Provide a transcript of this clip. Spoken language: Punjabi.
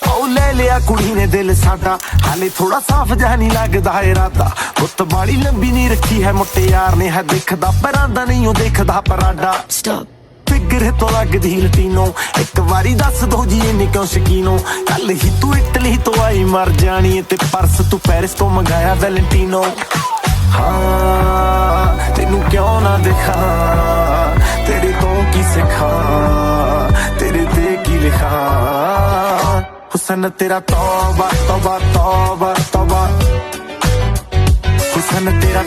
ਉਹ ਲੈ ਲਿਆ ਕੁੜੀ ਨੇ ਦਿਲ ਸਾਡਾ, ਹਾਲੇ ਥੋੜਾ ਸਾਫ ਜਿਹਾ ਨਹੀਂ ਲੱਗਦਾ ਇਰਾਦਾ। ਗੁੱਤ ਬਾੜੀ ਲੰਬੀ ਨਹੀਂ ਰੱਖੀ ਹੈ ਮੁਟਿਆਰ ਨੇ, ਹੈ ਦਿਖਦਾ ਪਰਾਂ ਦਾ ਨਹੀਂ ਉਹ ਦੇਖਦਾ ਪਰਾਡਾ। ਫਿਗਰ ਤੋਂ ਲੱਗਦੀ ਲਟੀਨੋ, ਇੱਕ ਵਾਰੀ ਦੱਸ ਦੋ ਜੀ ਇਹਨੇ ਕਿਉਂ ਸ਼ਕੀਨੋ। ਕੱਲ ਹੀ ਤੂੰ ਇਟਲੀ ਤੋਂ ਆਈ ਮਰ ਜਾਣੀ, ਤੇ ਪਰਸ ਤੂੰ ਪੈਰਿਸ ਤੋਂ ਮੰਗਾਇਆ ਵੈਲੈਂਟੀਨੋ। ਹਾਂ ਤੈਨੂੰ ਕਿਉਂ ਨਾ ਦਿਖਾਂ, ਤੇਰੇ ਤੋਂ ਕੀ ਸਿੱਖਾਂ, ਤੇਰੇ ਤੇ ਕੀ ਲਿਖਾਂ। ਹੁਸਨ ਤੇਰਾ ਤੌਬਾ ਤੌਬਾ ਤੌਬਾ ਤੌਬਾ, ਹੁਸਨ ਤੇਰਾ